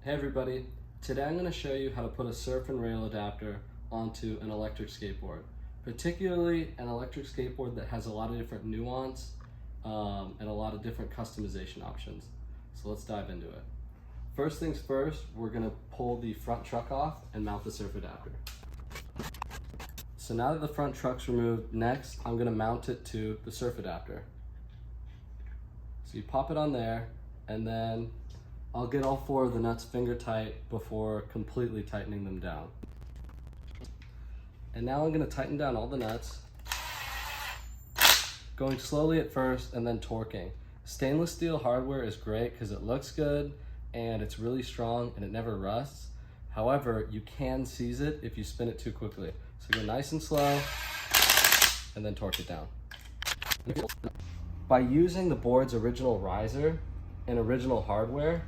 Hey everybody, today I'm going to show you how to put a surf and rail adapter onto an electric skateboard, particularly an electric skateboard that has a lot of different nuance and a lot of different customization options. So let's dive into it. First things first, we're going to pull the front truck off and mount the surf adapter. So now that the front truck's removed, next I'm going to mount it to the surf adapter. So you pop it on there, and then I'll get all four of the nuts finger tight before completely tightening them down. And now I'm going to tighten down all the nuts, going slowly at first and then torquing. Stainless steel hardware is great because it looks good and it's really strong and it never rusts. However, you can seize it if you spin it too quickly. So go nice and slow and then torque it down. By using the board's original riser and original hardware,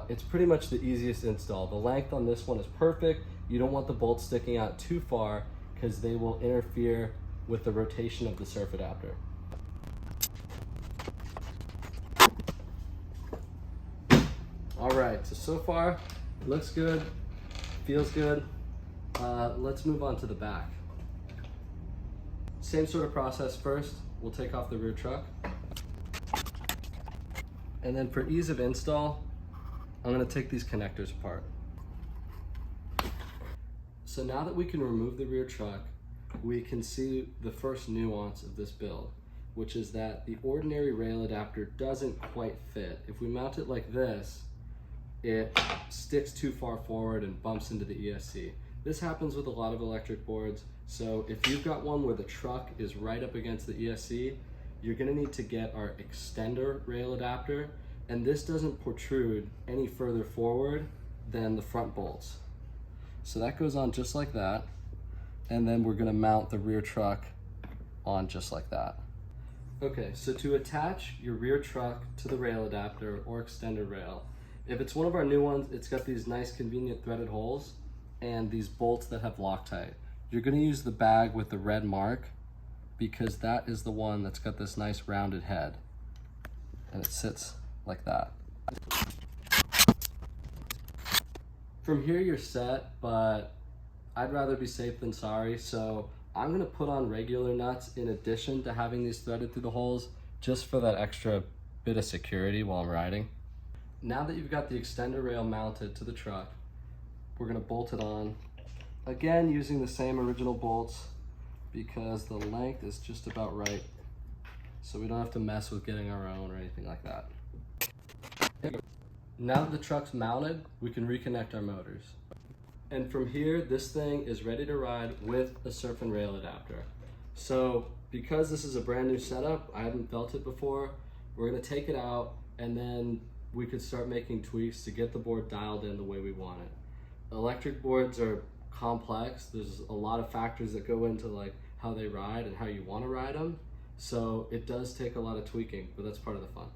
it's pretty much the easiest install. The length on this one is perfect. You don't want the bolts sticking out too far because they will interfere with the rotation of the surf adapter. All right, so far looks good, feels good. Let's move on to the back. Same sort of process. First, we'll take off the rear truck. And then for ease of install, I'm going to take these connectors apart. So now that we can remove the rear truck, we can see the first nuance of this build, which is that the ordinary rail adapter doesn't quite fit. If we mount it like this, it sticks too far forward and bumps into the ESC. This happens with a lot of electric boards, so if you've got one where the truck is right up against the ESC, you're going to need to get our extender rail adapter, and this doesn't protrude any further forward than the front bolts. So that goes on just like that, and then we're going to mount the rear truck on just like that. Okay, so to attach your rear truck to the rail adapter or extender rail, if it's one of our new ones, it's got these nice convenient threaded holes and these bolts that have Loctite. You're going to use the bag with the red mark because that is the one that's got this nice rounded head, and it sits like that. From here you're set, but I'd rather be safe than sorry, so I'm going to put on regular nuts in addition to having these threaded through the holes, just for that extra bit of security while I'm riding. Now that you've got the extender rail mounted to the truck, we're going to bolt it on, again using the same original bolts because the length is just about right, so we don't have to mess with getting our own or anything like that. Now that the truck's mounted, we can reconnect our motors. And from here, this thing is ready to ride with a surf and rail adapter. So because this is a brand new setup, I haven't felt it before, we're going to take it out and then we could start making tweaks to get the board dialed in the way we want it. Electric boards are complex. There's a lot of factors that go into like how they ride and how you want to ride them. So it does take a lot of tweaking, but that's part of the fun.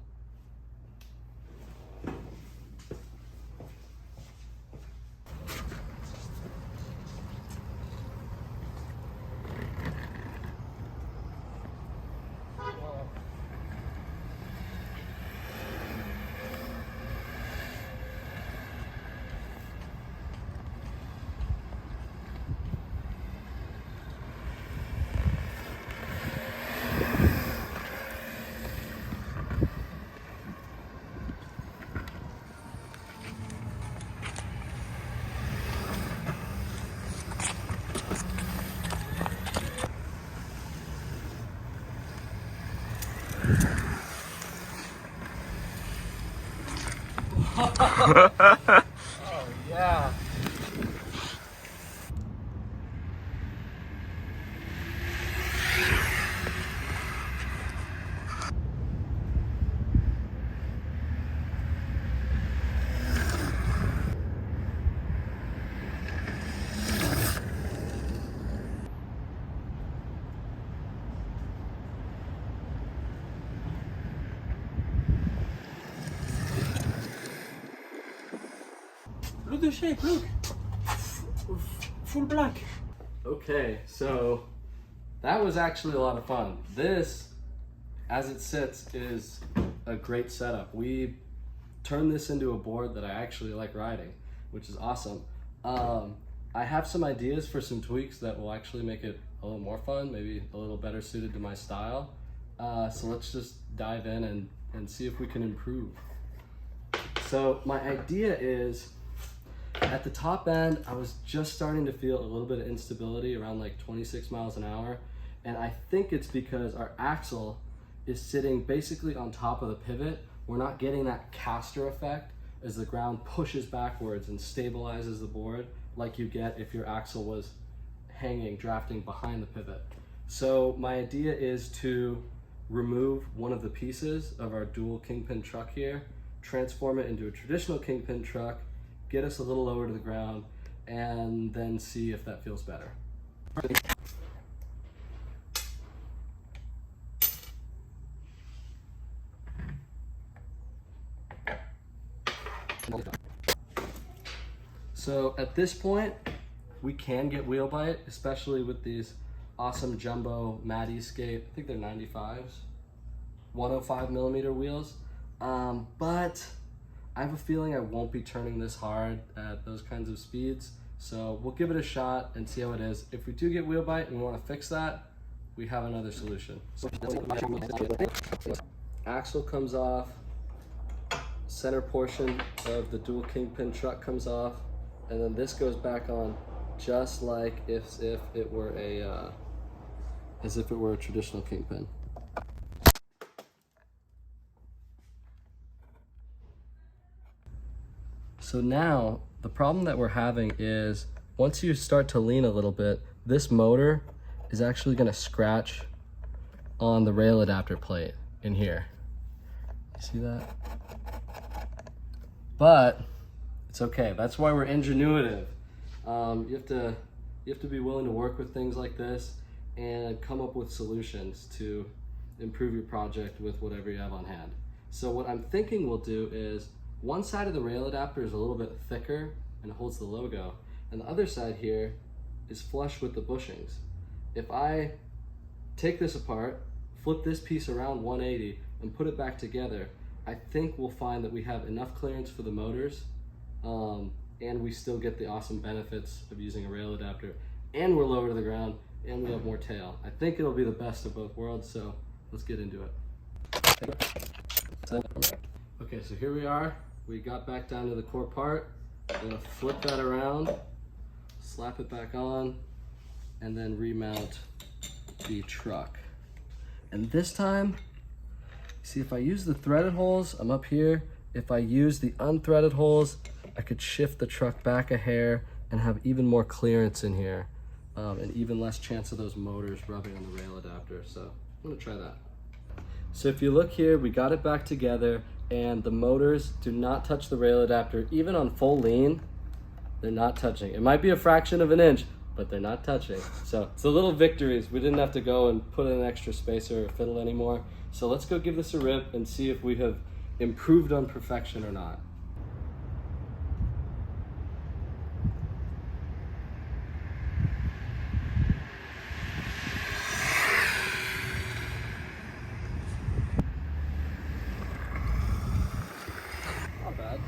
Oh yeah. Look at the shape, look. Full black. Okay, so that was actually a lot of fun. This, as it sits, is a great setup. We turn this into a board that I actually like riding, which is awesome. I have some ideas for some tweaks that will actually make it a little more fun, maybe a little better suited to my style. So let's just dive in and see if we can improve. So my idea is, at the top end, I was just starting to feel a little bit of instability around like 26 miles an hour. And I think it's because our axle is sitting basically on top of the pivot. We're not getting that caster effect as the ground pushes backwards and stabilizes the board like you get if your axle was hanging, drafting behind the pivot. So my idea is to remove one of the pieces of our dual kingpin truck here, transform it into a traditional kingpin truck, get us a little lower to the ground, and then see if that feels better. So at this point, we can get wheel bite, especially with these awesome jumbo Esk8. I think they're 95s, 105 millimeter wheels. But I have a feeling I won't be turning this hard at those kinds of speeds. So we'll give it a shot and see how it is. If we do get wheel bite and we want to fix that, we have another solution. So axle comes off, center portion of the dual kingpin truck comes off, and then this goes back on just like as if it were a traditional kingpin. So now the problem that we're having is once you start to lean a little bit, this motor is actually going to scratch on the rail adapter plate in here. You see that? But it's okay. That's why we're ingenuitive. You have to be willing to work with things like this and come up with solutions to improve your project with whatever you have on hand. So what I'm thinking we'll do is one side of the rail adapter is a little bit thicker and it holds the logo, and the other side here is flush with the bushings. If I take this apart, flip this piece around 180 and put it back together, I think we'll find that we have enough clearance for the motors, and we still get the awesome benefits of using a rail adapter, and we're lower to the ground, and we have more tail. I think it'll be the best of both worlds, so let's get into it. Okay, so here we are. We got back down to the core part. I'm gonna flip that around, slap it back on, and then remount the truck. And this time, see, if I use the threaded holes, I'm up here. If I use the unthreaded holes, I could shift the truck back a hair and have even more clearance in here, and even less chance of those motors rubbing on the rail adapter. So I'm gonna try that. So if you look here, we got it back together, and the motors do not touch the rail adapter. Even on full lean, they're not touching. It might be a fraction of an inch, but they're not touching. So it's the little victories. We didn't have to go and put in an extra spacer or fiddle anymore. So let's go give this a rip and see if we have improved on perfection or not. Not bad.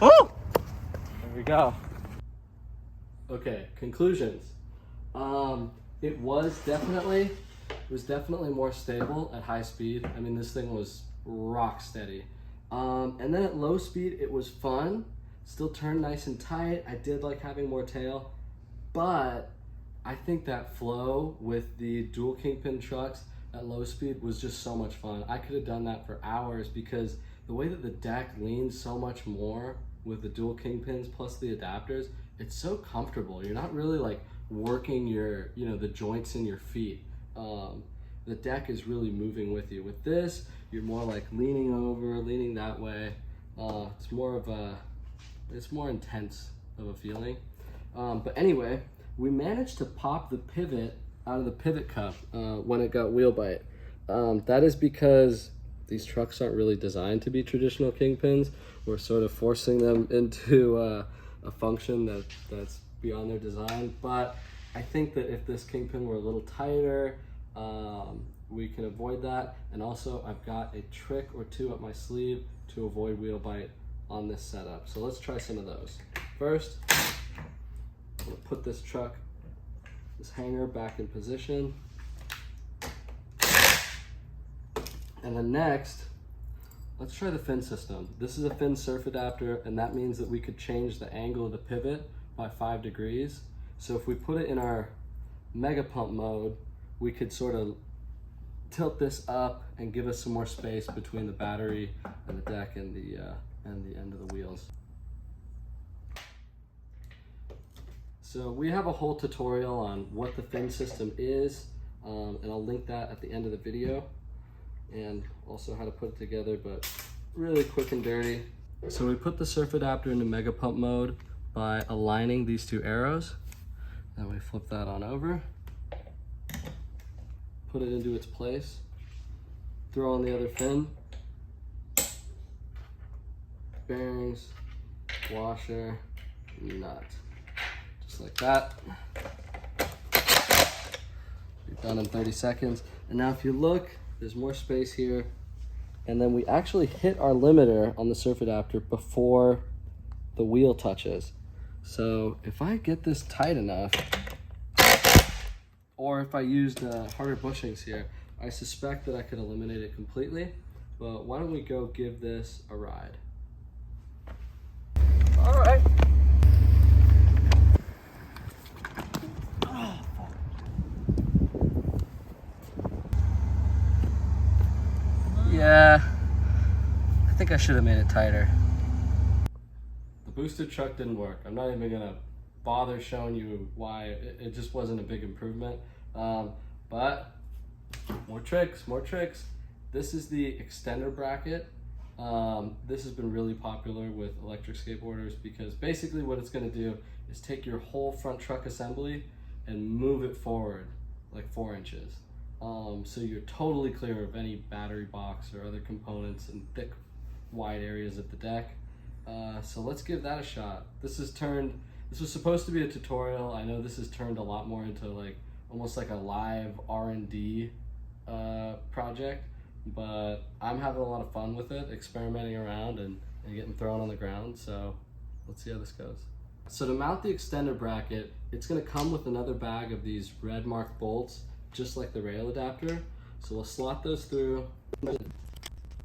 Oh! There we go. Okay, conclusions. It was definitely more stable at high speed. I mean, this thing was rock steady. And then at low speed, it was fun. Still turned nice and tight. I did like having more tail, but I think that flow with the dual kingpin trucks at low speed was just so much fun. I could have done that for hours because the way that the deck leans so much more with the dual kingpins plus the adapters, it's so comfortable. You're not really like working your, the joints in your feet. The deck is really moving with you. With this, you're more like leaning over, leaning that way. It's more intense of a feeling. But anyway, we managed to pop the pivot out of the pivot cup when it got wheel bite. That is because these trucks aren't really designed to be traditional kingpins. We're sort of forcing them into a function that's beyond their design. But I think that if this kingpin were a little tighter, we can avoid that. And also I've got a trick or two up my sleeve to avoid wheel bite on this setup. So let's try some of those. First, I'm gonna put this hanger back in position. And then next, let's try the fin system. This is a fin surf adapter, and that means that we could change the angle of the pivot by 5 degrees. So if we put it in our mega pump mode, we could sort of tilt this up and give us some more space between the battery and the deck and the end of the wheels. So we have a whole tutorial on what the fin system is, and I'll link that at the end of the video, and also how to put it together, but really quick and dirty. So we put the surf adapter into mega pump mode by aligning these two arrows. Then we flip that on over, put it into its place, throw on the other fin, bearings, washer, nut. Just like that. Be done in 30 seconds. And now if you look, there's more space here. And then we actually hit our limiter on the surf adapter before the wheel touches. So if I get this tight enough, or if I used harder bushings here, I suspect that I could eliminate it completely. But why don't we go give this a ride? All right. Yeah, I think I should have made it tighter. The boosted truck didn't work. I'm not even gonna bother showing you why. It just wasn't a big improvement. But more tricks, more tricks. This is the extender bracket. This has been really popular with electric skateboarders because basically what it's gonna do is take your whole front truck assembly and move it forward like 4 inches. So you're totally clear of any battery box or other components in thick, wide areas of the deck. So let's give that a shot. This was supposed to be a tutorial. I know this has turned a lot more into like almost like a live R&D project, but I'm having a lot of fun with it, experimenting around and getting thrown on the ground. So let's see how this goes. So to mount the extender bracket, it's gonna come with another bag of these red marked bolts, just like the rail adapter. So we'll slot those through.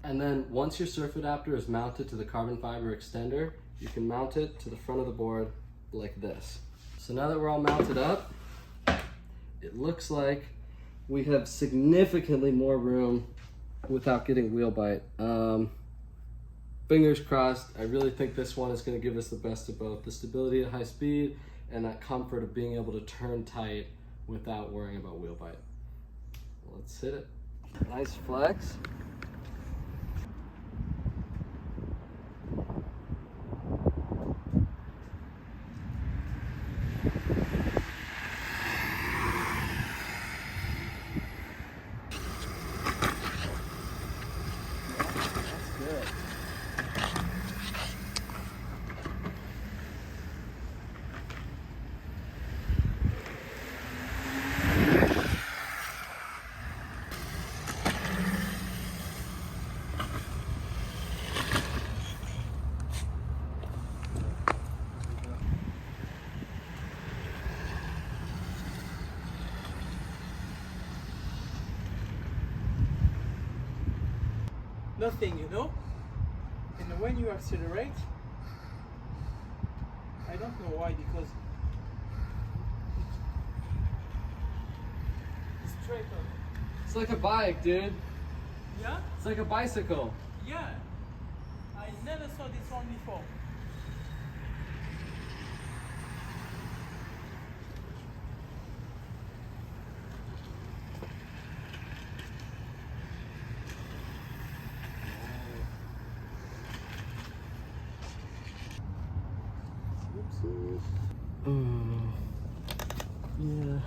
And then once your surf adapter is mounted to the carbon fiber extender, you can mount it to the front of the board like this. So now that we're all mounted up, it looks like we have significantly more room without getting wheel bite. Fingers crossed. I really think this one is going to give us the best of both, the stability at high speed and that comfort of being able to turn tight without worrying about wheel bite. Let's hit it. Nice flex. Nothing, you know? And when you accelerate, I don't know why, because it's straight on. It's like a bike, dude. Yeah? It's like a bicycle. Yeah. I never saw this one before. Yeah.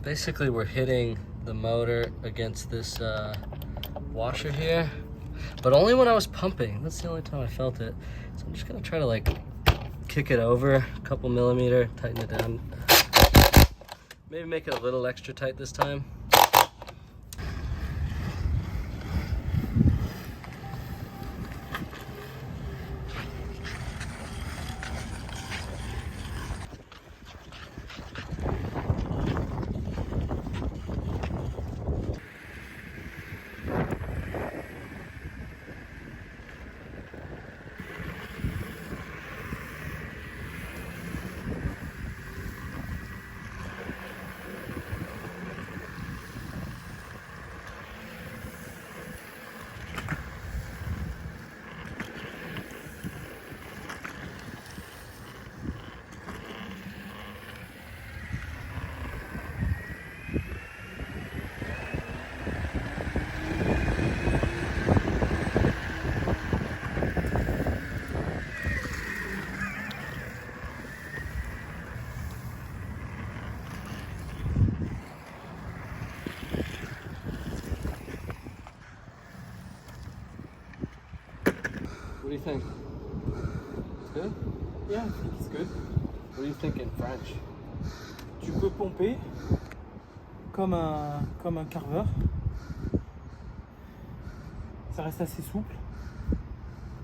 Basically, we're hitting the motor against this washer here, but only when I was pumping. That's the only time I felt it. So I'm just gonna try to like kick it over a couple millimeter, tighten it down. Maybe make it a little extra tight this time. What do you think? It's good? Yeah, I think it's good. What do you think in French? Tu peux pomper comme un carveur. Ça reste assez souple.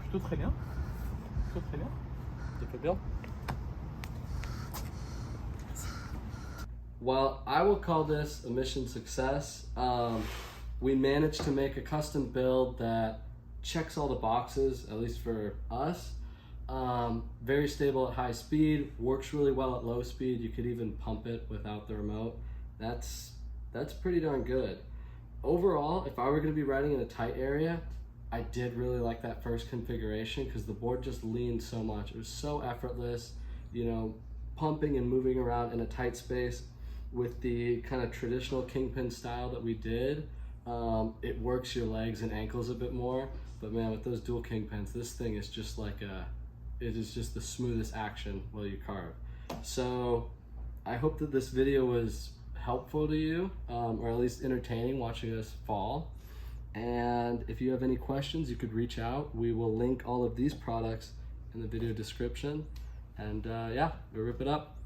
Plutôt très bien. Plutôt très bien. You feel good? Well, I will call this a mission success. We managed to make a custom build that checks all the boxes, at least for us. Very stable at high speed, works really well at low speed. You could even pump it without the remote. That's pretty darn good. Overall, if I were going to be riding in a tight area, I did really like that first configuration because the board just leaned so much. It was so effortless, you know, pumping and moving around in a tight space with the kind of traditional kingpin style that we did. It works your legs and ankles a bit more, but man, with those dual kingpins, this thing is just like it is just the smoothest action while you carve. So I hope that this video was helpful to you, or at least entertaining watching us fall. And if you have any questions, you could reach out. We will link all of these products in the video description. And yeah, we'll rip it up.